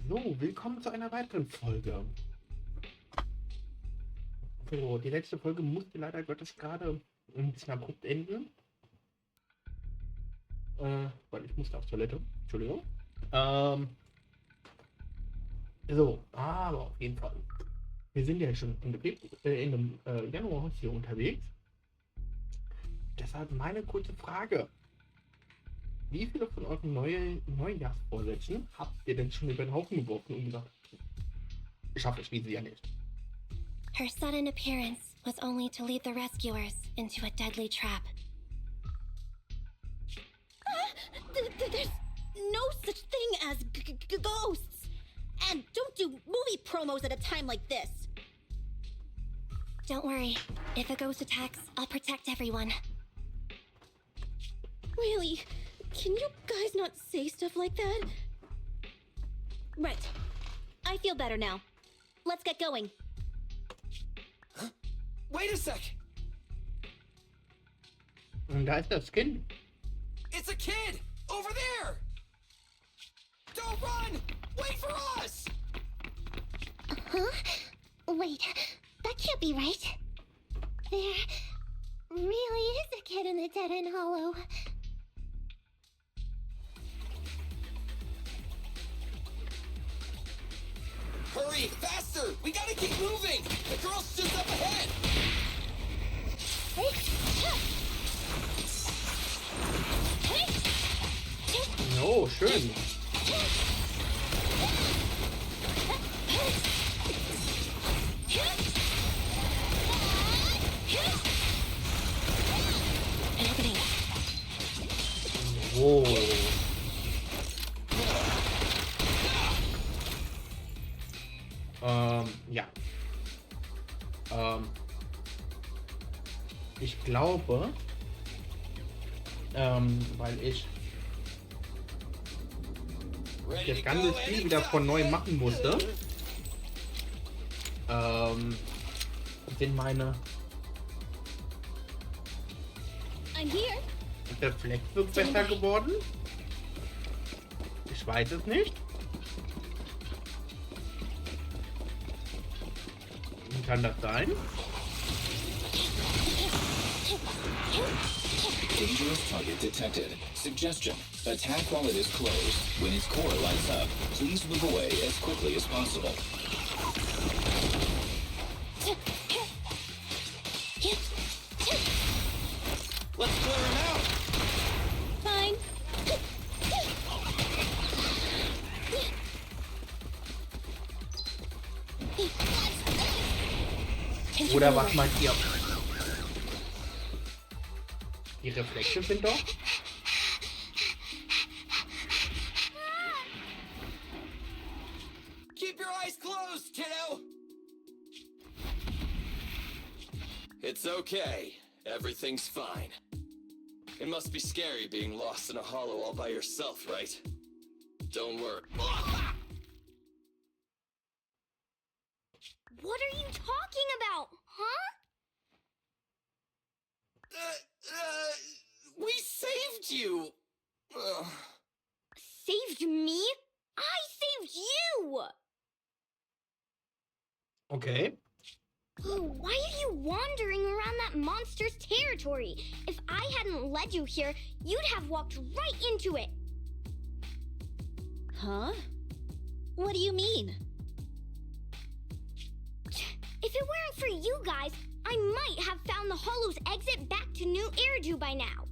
So, willkommen zu einer weiteren Folge. So, die letzte Folge musste leider Gottes gerade ein bisschen abrupt enden. Weil ich musste auf Toilette. Entschuldigung. Aber auf jeden Fall. Wir sind ja schon in dem Januar hier unterwegs. Deshalb meine kurze Frage. Wie viele von euren Neujahrsvorsätzen habt ihr denn schon über den Haufen geworfen und gesagt, ich schaffe es wie sie ja nicht? Her sudden appearance was only to lead the rescuers into a deadly trap. There's no such thing as ghosts! And don't do movie promos at a time like this! Don't worry. If a ghost attacks, I'll protect everyone. Really? Can you guys not say stuff like that? Right. I feel better now. Let's get going. Huh? Wait a sec! Und da ist das Kind. It's a kid! Over there! Don't run! Wait for us! Huh? Wait, that can't be right. There really is a kid in the dead-end hollow. Hurry! Faster! We gotta keep moving! The girl's just up ahead! Oh, schön. Oh. Ja. Ich glaube, weil ich das ganze Spiel wieder von neu machen musste, sind meine Reflexe besser geworden. Ich weiß es nicht. Kann das sein? Dangerous target detected. Suggestion. Attack while it is closed. When its core lights up, please move away as quickly as possible. Let's clear him out! Fine. Oder was meint ihr? Die Reflexe sind doch. Keep your eyes closed, kiddo! It's okay. Everything's fine. It must be scary being lost in a hollow all by yourself, right? Don't worry. What are you talking about, huh? We saved you! Saved me? I saved you! Okay. Oh, why are you wandering around that monster's territory? If I hadn't led you here, you'd have walked right into it. Huh? What do you mean? If it weren't for you guys, I might have found the Hollow's exit back to New Eridu by now.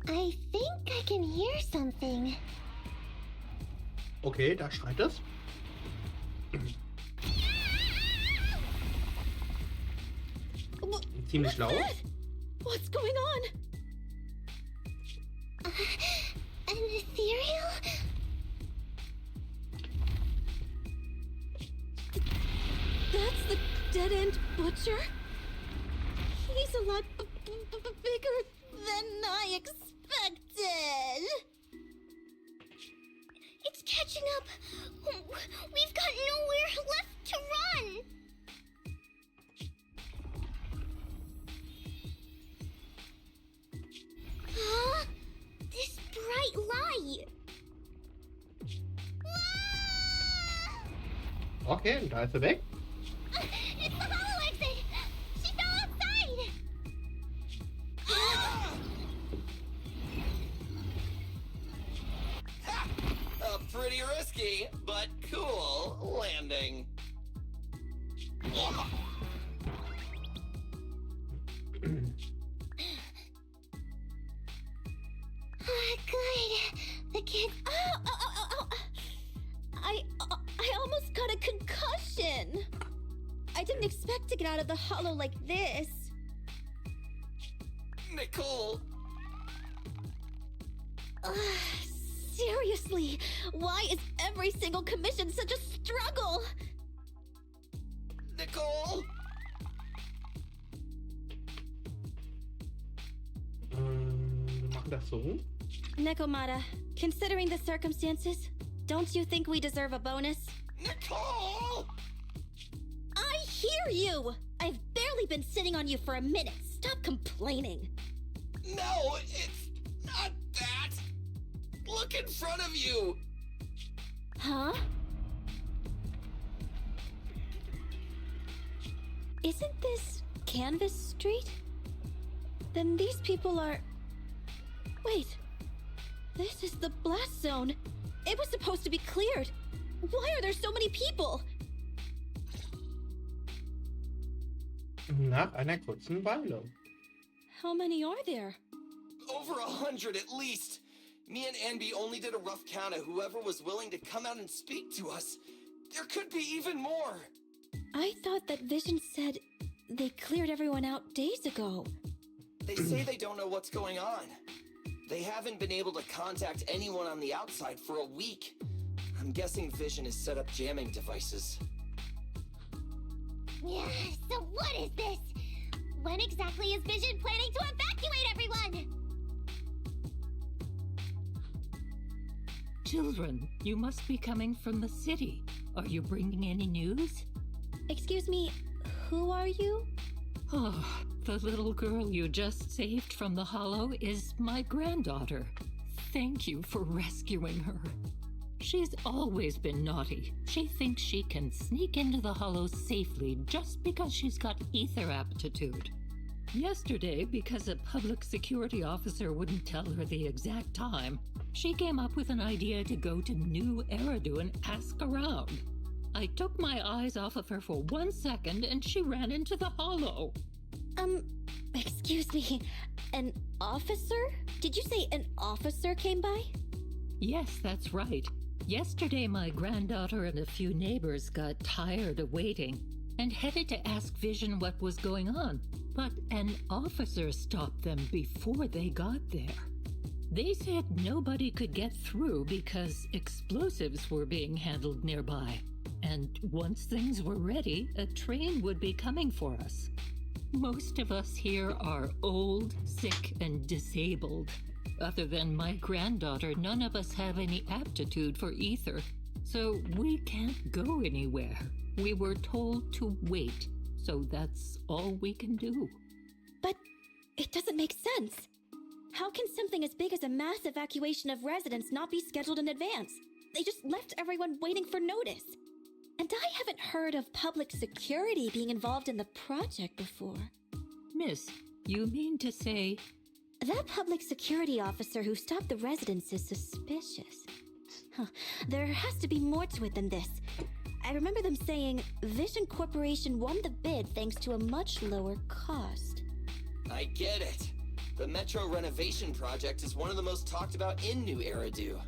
I think I can hear something. Okay, da schreit es. Ziemlich laut. What's going on? An ethereal? That's the dead-end butcher? He's a lot bigger than I expected. It's catching up. We've got nowhere left to run. Huh? This bright light. Okay, und da ist er weg. It's the hollow exit! She fell outside! A pretty risky, but cool landing. Good. The kid. Oh. I almost got a concussion. I didn't expect to get out of the hollow like this. Nicole, Seriously, why is every single commission such a struggle? Nicole! Wir machen das so. Nekomata, considering the circumstances, don't you think we deserve a bonus? Nicole! I hear you! I've barely been sitting on you for a minute. Stop complaining. No, it's not that. Look in front of you. Huh? Isn't this Canvas Street? Then these people are... Wait. This is the blast zone. It was supposed to be cleared. Why are there so many people? Nach einer kurzen Weile. How many are there? Over 100 at least. Me and Anby only did a rough count of whoever was willing to come out and speak to us. There could be even more. I thought that Vision said they cleared everyone out days ago. They say they don't know what's going on. They haven't been able to contact anyone on the outside for a week. I'm guessing Vision has set up jamming devices. Yeah, so what is this? When exactly is Vision planning to evacuate everyone? Children, you must be coming from the city. Are you bringing any news? Excuse me, who are you? Oh, the little girl you just saved from the hollow is my granddaughter. Thank you for rescuing her. She's always been naughty. She thinks she can sneak into the hollow safely just because she's got ether aptitude. Yesterday, because a public security officer wouldn't tell her the exact time, she came up with an idea to go to New Eridu and ask around. I took my eyes off of her for 1 second and she ran into the hollow. Excuse me, an officer? Did you say an officer came by? Yes, that's right. Yesterday, my granddaughter and a few neighbors got tired of waiting and headed to ask Vision what was going on, but an officer stopped them before they got there. They said nobody could get through because explosives were being handled nearby, and once things were ready, a train would be coming for us. Most of us here are old, sick, and disabled. Other than my granddaughter, none of us have any aptitude for ether, so we can't go anywhere. We were told to wait, so that's all we can do. But it doesn't make sense. How can something as big as a mass evacuation of residents not be scheduled in advance? They just left everyone waiting for notice. And I haven't heard of public security being involved in the project before. Miss, you mean to say... That public security officer who stopped the residents is suspicious. There has to be more to it than this. I remember them saying Vision Corporation won the bid thanks to a much lower cost. I get it. The Metro renovation project is one of the most talked about in New Eridu.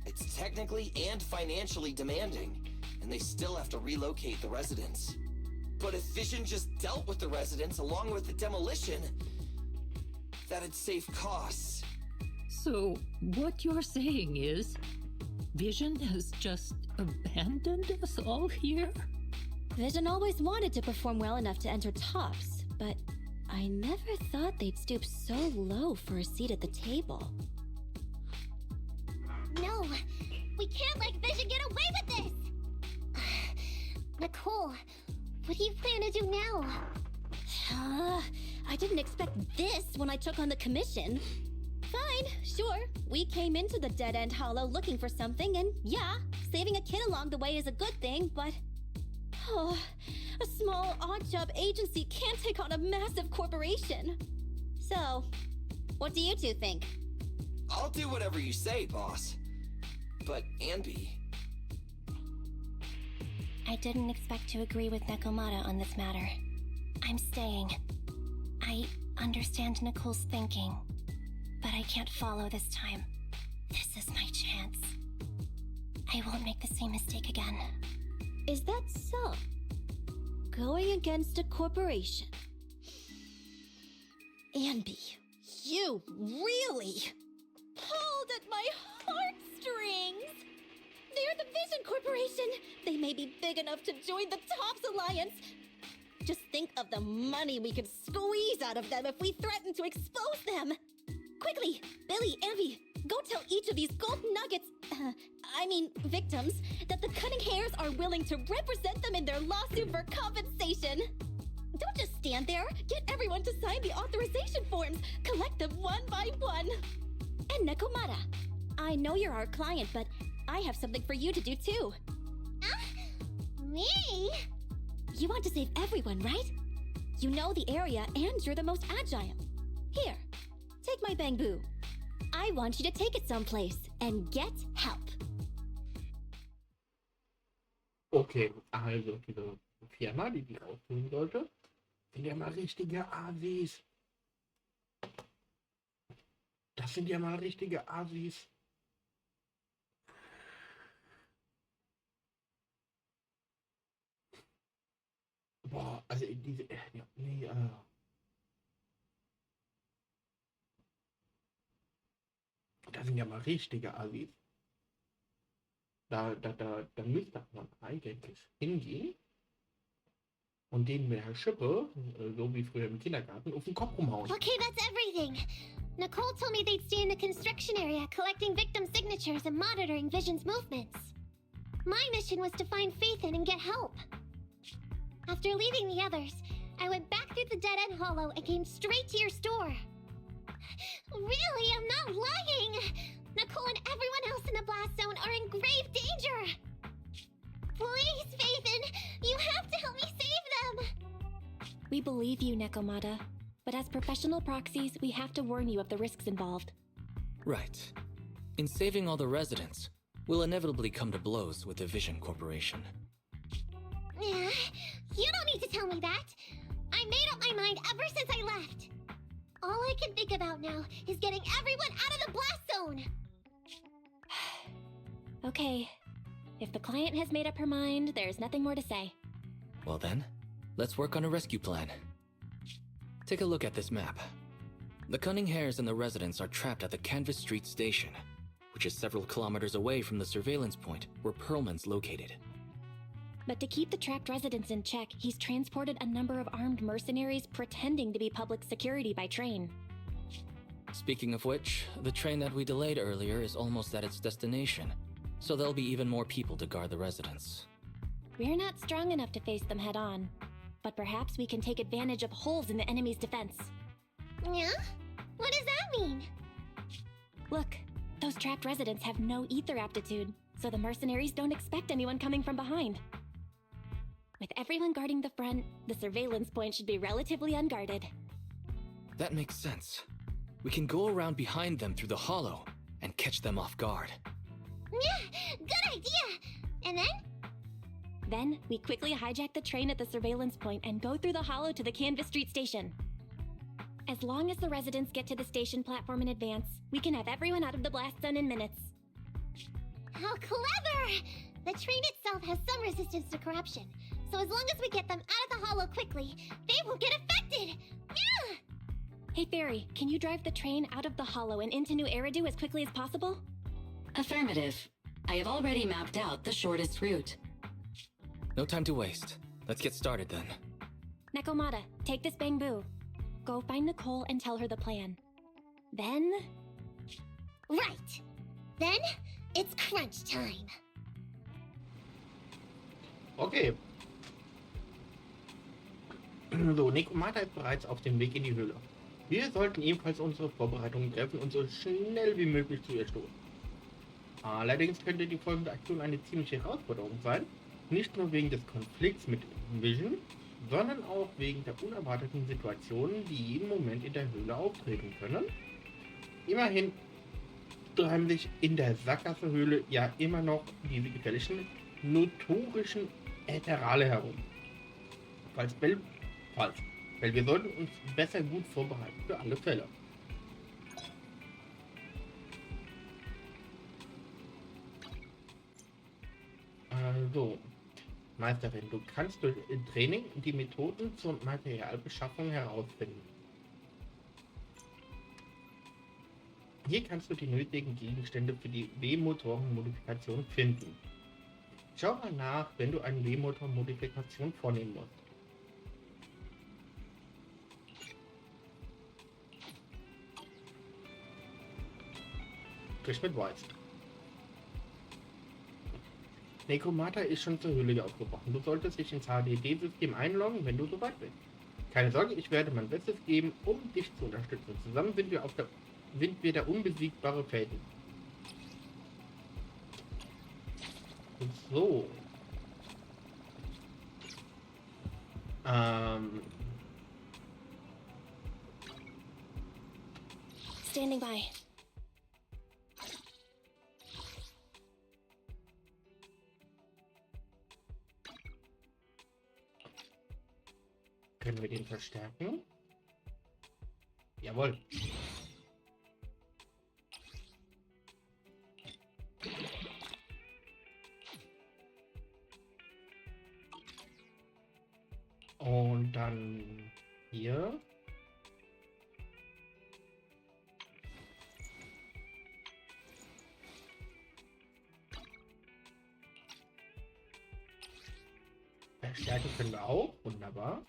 It's technically and financially demanding, and they still have to relocate the residents. But if Vision just dealt with the residents along with the demolition, that'd save costs. So, what you're saying is, Vision has just abandoned us all here? Vision always wanted to perform well enough to enter tops, but I never thought they'd stoop so low for a seat at the table. No, we can't let Vision get away with this! Nicole, what do you plan to do now? I didn't expect this when I took on the commission. Fine, sure. We came into the dead-end hollow looking for something, and yeah, saving a kid along the way is a good thing, but Oh, a small odd-job agency can't take on a massive corporation. So, what do you two think? I'll do whatever you say, boss. But Anby... I didn't expect to agree with Nekomata on this matter. I'm staying. I understand Nicole's thinking, but I can't follow this time. This is my chance. I won't make the same mistake again. Is that so? Going against a corporation. Anby, you really pulled at my heartstrings! They're the Vision Corporation! They may be big enough to join the Tops Alliance. Just think of the money we could squeeze out of them if we threaten to expose them! Quickly, Billy, Anby, go tell each of these gold nuggets, victims, that the Cunning Hares are willing to represent them in their lawsuit for compensation. Don't just stand there. Get everyone to sign the authorization forms. Collect them one by one. And Nekomata, I know you're our client, but I have something for you to do too. Me? You want to save everyone, right? You know the area and you're the most agile. Here, take my bamboo. I want you to take it someplace and get help. Okay, also diese Firma, die rausholen sollte, sind ja mal richtige Asis. Das sind ja mal richtige Asis. Boah, also diese, ja, nee, das sind ja mal richtige Asis. Da müsste man eigentlich hingehen und denen mit der Schippe, so wie früher im Kindergarten, auf den Kopf rumhauen. Okay, that's everything. Nicole told me they'd stay in the construction area, collecting victim signatures and monitoring Vision's movements. My mission was to find Faithin and get help. After leaving the others, I went back through the dead-end hollow and came straight to your store. Really, I'm not lying! Nicole and everyone else in the blast zone are in grave danger! Please, Faithin, you have to help me save them! We believe you, Nekomata. But as professional proxies, we have to warn you of the risks involved. Right. In saving all the residents, we'll inevitably come to blows with the Vision Corporation. Yeah, you don't need to tell me that. I made up my mind ever since I left. All I can think about now is getting everyone out of the blast zone! Okay. If the client has made up her mind, there's nothing more to say. Well then, let's work on a rescue plan. Take a look at this map. The Cunning Hares and the residents are trapped at the Canvas Street station, which is several kilometers away from the surveillance point where Perlman's located. But to keep the trapped residents in check, he's transported a number of armed mercenaries pretending to be public security by train. Speaking of which, the train that we delayed earlier is almost at its destination, so there'll be even more people to guard the residents. We're not strong enough to face them head-on, but perhaps we can take advantage of holes in the enemy's defense. Yeah? What does that mean? Look, those trapped residents have no ether aptitude, so the mercenaries don't expect anyone coming from behind. With everyone guarding the front, the surveillance point should be relatively unguarded. That makes sense. We can go around behind them through the hollow and catch them off guard. Yeah, good idea! And then? Then, we quickly hijack the train at the surveillance point and go through the hollow to the Canvas Street station. As long as the residents get to the station platform in advance, we can have everyone out of the blast zone in minutes. How clever! The train itself has some resistance to corruption, so as long as we get them out of the hollow quickly, they won't get affected! Yeah! Hey Fairy, can you drive the train out of the hollow and into New Eridu as quickly as possible? Affirmative. I have already mapped out the shortest route. No time to waste. Let's get started then. Nekomata, take this bamboo. Go find Nicole and tell her the plan. Then... Right! Then, it's crunch time. Okay. So, Nekomata ist bereits auf dem Weg in die Höhle. Wir sollten ebenfalls unsere Vorbereitungen treffen und so schnell wie möglich zu ihr stoßen. Allerdings könnte die folgende Aktion eine ziemliche Herausforderung sein, Nicht nur wegen des Konflikts mit Vision, sondern auch wegen der unerwarteten Situationen, die jeden Moment in der Höhle auftreten können. Immerhin treiben sich in der Sackgassehöhle ja immer noch diese gefährlichen, notorischen Ätherale herum. Weil wir sollten uns besser gut vorbereiten für alle Fälle. Also, Meisterin, du kannst durch Training die Methoden zur Materialbeschaffung herausfinden. Hier kannst du die nötigen Gegenstände für die W-Motoren-Modifikation finden. Schau mal nach, wenn du eine W-Motor-Modifikation vornehmen musst. Frisch mit Weiß. Nekomata ist schon zur Höhle aufgebrochen. Du solltest dich ins HDD-System einloggen, wenn du soweit bist. Keine Sorge, ich werde mein Bestes geben, um dich zu unterstützen. Zusammen sind wir der unbesiegbare Felden. So. Standing by. Können wir den verstärken? Jawohl. Und dann hier. Verstärken können wir auch. Wunderbar.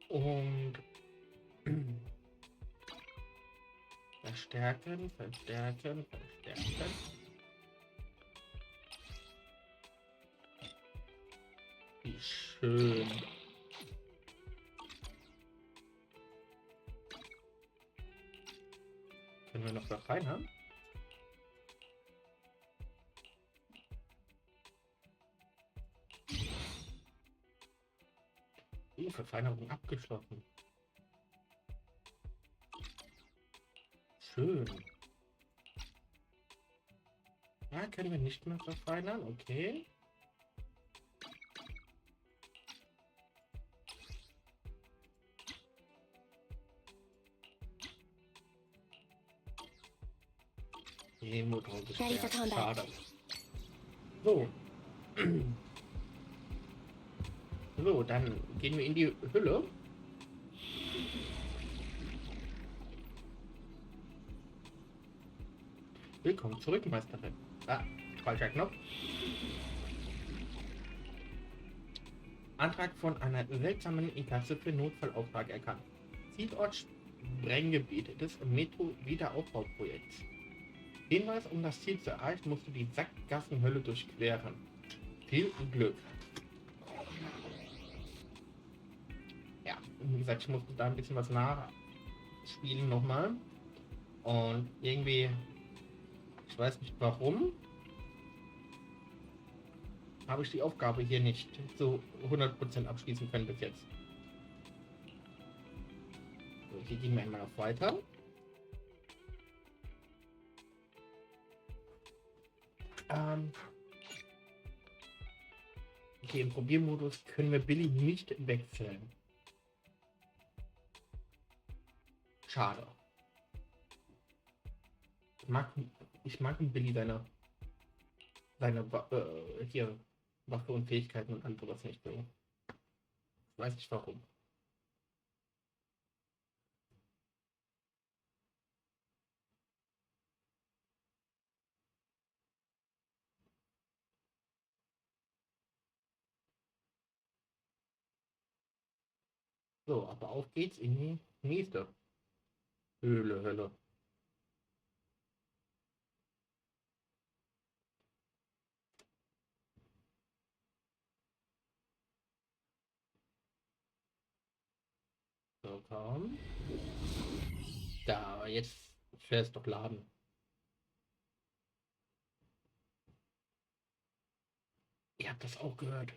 Und verstärken. Wie schön. Können wir noch was rein haben? Verfeinerung abgeschlossen. Schön. Ja, können wir nicht mehr verfeinern, okay. Den Motor gestärkt. Schade. So. So, dann gehen wir in die Hülle. Willkommen zurück, Meisterin. Ah, falscher Knopf. Antrag von einer seltsamen Inkasse für Notfallauftrag erkannt. Zielort Sprenggebiet des Metro-Wiederaufbauprojekts. Hinweis, um das Ziel zu erreichen, musst du die Sackgassenhölle durchqueren. Viel Glück. Ja, wie gesagt, ich musste da ein bisschen was nachspielen nochmal. Und irgendwie, ich weiß nicht warum, habe ich die Aufgabe hier nicht so 100% abschließen können bis jetzt. So, hier gehen wir einmal noch weiter. Okay, im Probiermodus können wir Billy nicht wechseln. Schade. Ich mag Billy seine hier Waffe und Fähigkeiten und anderes nicht so. Ich weiß nicht warum. So, aber auf geht's in die nächste Höhle. So, komm. Da, jetzt fährst doch laden. Ihr habt das auch gehört.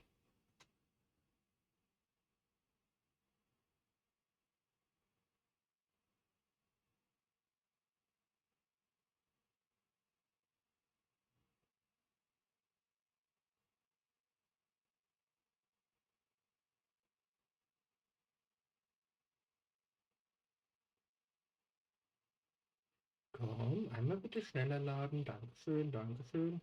Komm, einmal bitte schneller laden. Dankeschön, Dankeschön.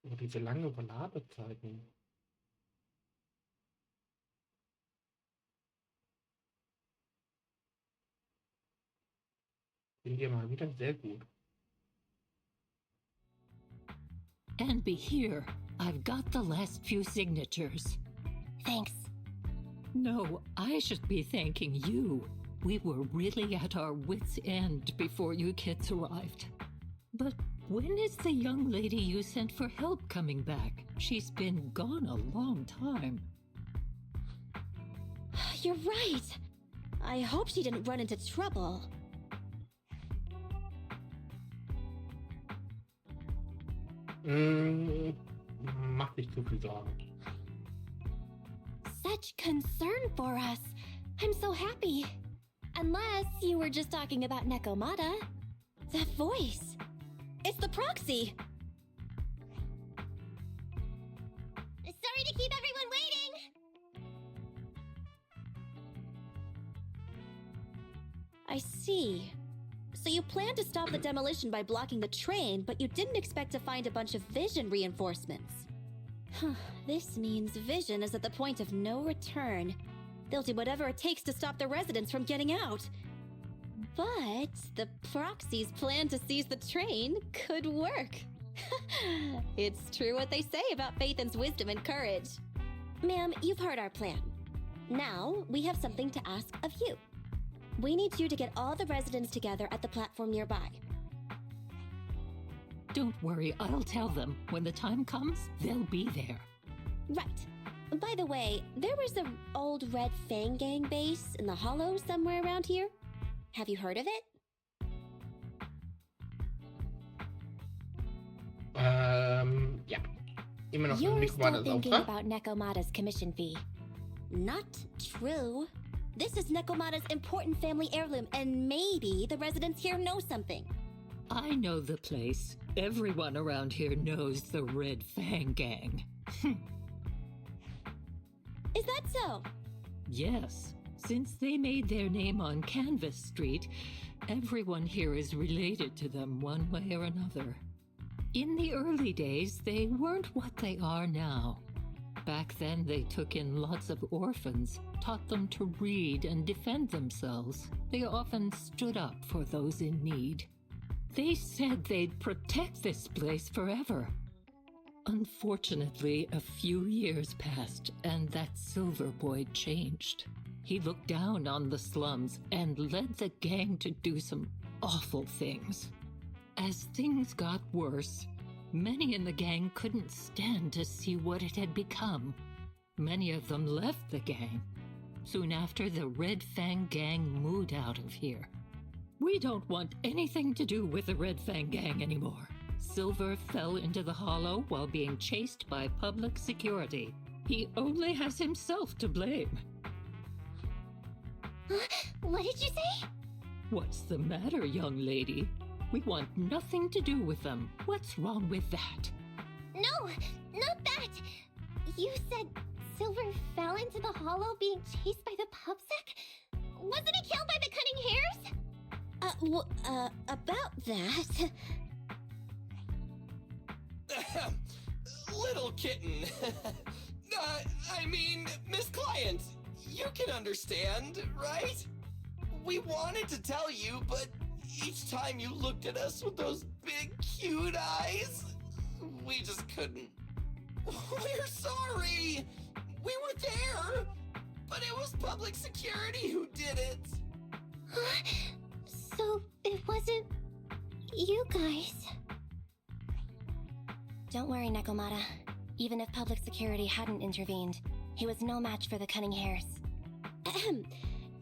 Oh, diese lange Ladezeiten. Sind hier mal wieder sehr gut. And be here. I've got the last few signatures. Thanks. No, I should be thanking you. We were really at our wits' end before you kids arrived. But when is the young lady you sent for help coming back? She's been gone a long time. You're right. I hope she didn't run into trouble. Mach nicht zu viel Sorgen. Such concern for us. I'm so happy. Unless you were just talking about Nekomata. That voice. It's the proxy. Sorry to keep everyone waiting! I see. So you planned to stop the demolition by blocking the train, but you didn't expect to find a bunch of vision reinforcements. This means Vision is at the point of no return. They'll do whatever it takes to stop the residents from getting out. But the proxy's plan to seize the train could work. It's true what they say about Phaethon's wisdom and courage. Ma'am, you've heard our plan. Now, we have something to ask of you. We need you to get all the residents together at the platform nearby. Don't worry, I'll tell them. When the time comes, they'll be there. Right. By the way, there was an old Red Fang Gang base in the Hollow somewhere around here. Have you heard of it? Ja. Immer noch You're Nekomatas still thinking Auftrag. about Nekomata's commission fee. Not true. This is Nekomata's important family heirloom, and maybe the residents here know something. I know the place. Everyone around here knows the Red Fang Gang. Is that so? Yes. Since they made their name on Canvas Street, everyone here is related to them one way or another. In the early days, they weren't what they are now. Back then, they took in lots of orphans, taught them to read and defend themselves. They often stood up for those in need. They said they'd protect this place forever. Unfortunately, a few years passed, and that Silver Boy changed. He looked down on the slums and led the gang to do some awful things. As things got worse, many in the gang couldn't stand to see what it had become. Many of them left the gang. Soon after, the Red Fang Gang moved out of here. We don't want anything to do with the Red Fang Gang anymore. Silver fell into the Hollow while being chased by public security. He only has himself to blame. What did you say? What's the matter, young lady? We want nothing to do with them. What's wrong with that? No, not that! You said Silver fell into the Hollow being chased by the pubsec? Wasn't he killed by the Cunning Hares? About that... Little kitten. I mean, Miss Client, you can understand, right? We wanted to tell you, but each time you looked at us with those big, cute eyes, we just couldn't. We're sorry. We were there, but it was public security who did it. So it wasn't you guys. Don't worry, Nekomata. Even if public security hadn't intervened, he was no match for the cunning hares. Ahem.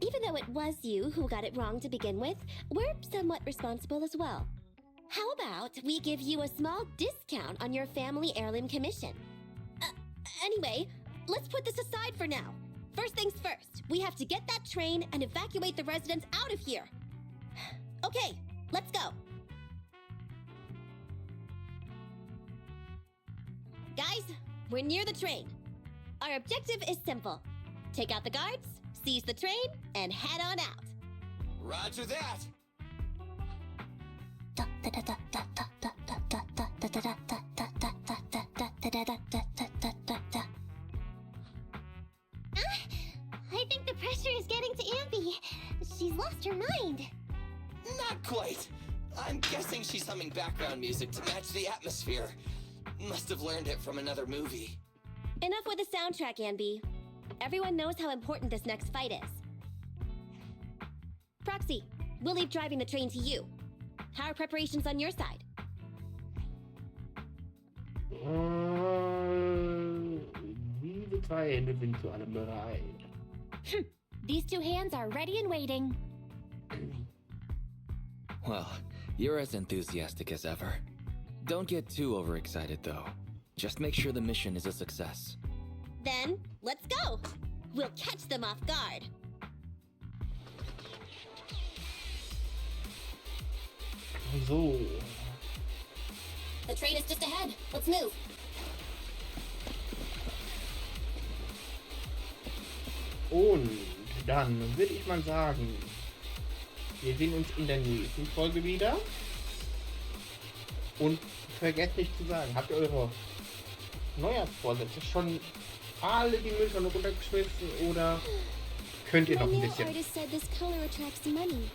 Even though it was you who got it wrong to begin with, we're somewhat responsible as well. How about we give you a small discount on your family heirloom commission? Anyway, let's put this aside for now. First things first, we have to get that train and evacuate the residents out of here. Okay, let's go. Guys, we're near the train. Our objective is simple. Take out the guards, seize the train, and head on out. Roger that! I think the pressure is getting to Ambi. She's lost her mind. Not quite. I'm guessing she's humming background music to match the atmosphere. Must have learned it from another movie. Enough with the soundtrack, Anby. Everyone knows how important this next fight is. Proxy, we'll leave driving the train to you. How are preparations on your side? Diese zwei Hände sind zu allem bereit. These two hands are ready and waiting. Well, you're as enthusiastic as ever. Don't get too overexcited, though. Just make sure the mission is a success. Then, let's go! We'll catch them off guard. So. The train is just ahead. Let's move. Und dann würde ich mal sagen, wir sehen uns in der nächsten Folge wieder. Und vergesst nicht zu sagen, habt ihr eure Neujahrsvorsätze schon alle die Mülltonne runtergeschmissen oder könnt ihr noch ein bisschen? My nail artist said this color attracts money.